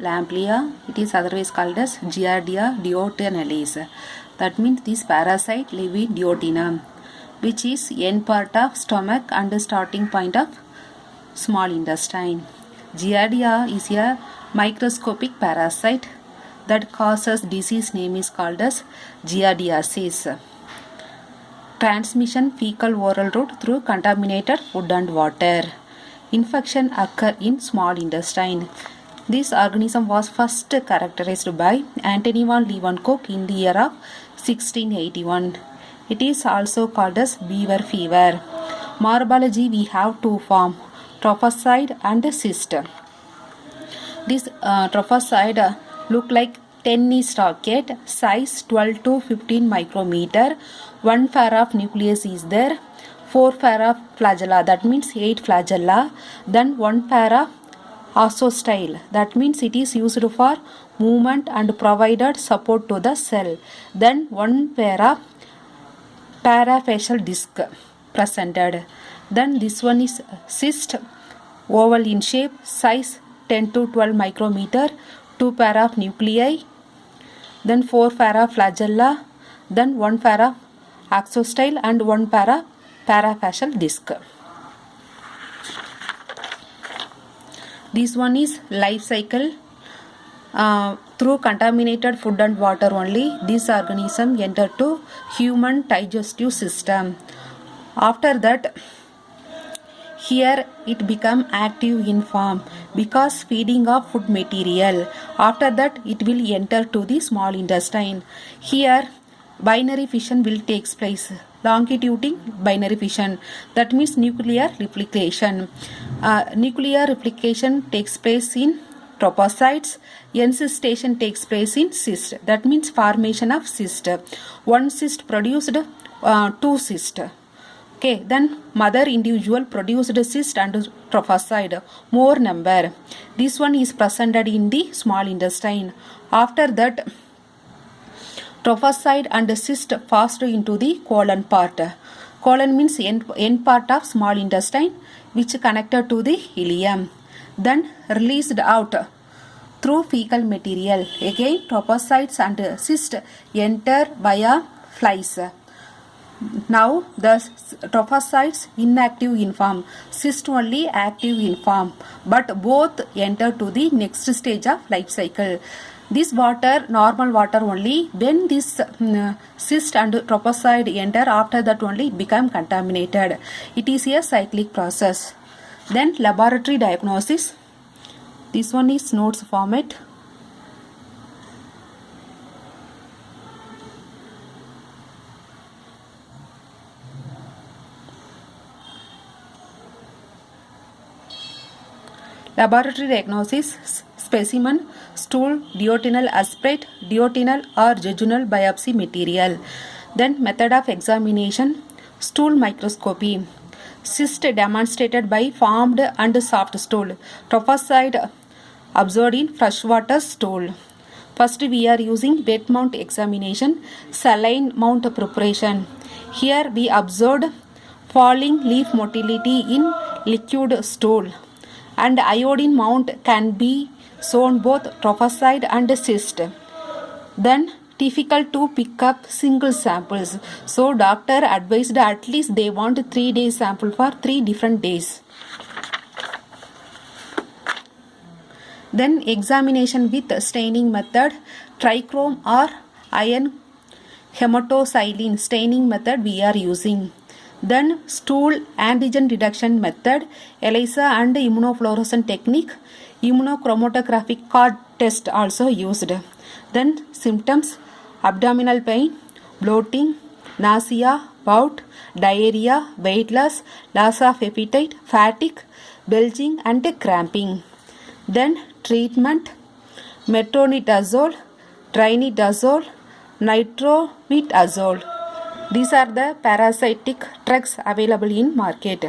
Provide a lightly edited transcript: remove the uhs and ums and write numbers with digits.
lamplia. It is otherwise called as Giardia duodenalis. That means this parasite live in duodenum, which is end part of stomach and starting point of small intestine. Giardia is a microscopic parasite that causes disease name is called as giardiasis. Transmission fecal oral route through contaminated food and water. Infection occur in small intestine. This organism was first characterized by Antony van Leeuwenhoek in the year of 1681. It is also called as beaver fever. Morphology we have two forms, trophozoite and cyst. This trophozoite look like tennis racket, size 12 to 15 micrometer. One pair of nucleus is there, 4 pair of flagella, that means 8 flagella, then 1 pair of ossostyle, that means it is used for movement and provided support to the cell, then 1 pair of parafacial disc presented. Then this one is cyst, oval in shape, size 10 to 12 micrometer, 2 pair of nuclei, then 4 pair of flagella, then 1 pair of ossostyle and 1 pair of parafacial disc. This one is life cycle. Through contaminated food and water only, this organism enter to human digestive system. After that, here it become active in form because feeding of food material. After that it will enter to the small intestine. Here binary fission will take place. Longitudinal binary fission, that means nuclear replication. Nuclear replication takes place in trophocytes. Encystation takes place in cyst, that means formation of cyst. One cyst produced 2 cysts. Okay, then mother individual produced cyst and trophocyte, more number. This one is presented in the small intestine. After that, trophocyte and cyst passed into the colon part. Colon means end part of small intestine, which connected to the ileum. Then released out through fecal material. Again, trophocytes and cyst enter via flies. Now the trophocytes inactive in form, cyst only active in form, but both enter to the next stage of life cycle. This water, normal water only, when this cyst and trophocyte enter, after that only it become contaminated. It is a cyclic process. Then laboratory diagnosis. This one is notes format. Laboratory diagnosis: specimen, stool, duodenal aspirate, duodenal or jejunal biopsy material. Then method of examination: stool microscopy. Cyst demonstrated by formed and soft stool. Trophocyte observed in freshwater stool. First we are using wet mount examination, saline mount preparation. Here we observed falling leaf motility in liquid stool, and iodine mount can be shown both trophocyte and cyst. Then difficult to pick up single samples, so doctor advised at least they want 3 days sample for 3 different days. Then examination with staining method, trichrome or iron hematoxylin staining method we are using. Then stool antigen detection method, ELISA and immunofluorescence technique, immunochromatographic card test also used. Then symptoms: abdominal pain, bloating, nausea, gout, diarrhea, weight loss of appetite, fatigue, belching and cramping. Then treatment: metronidazole, trinidazole, nitronidazole. These are the parasitic drugs available in market.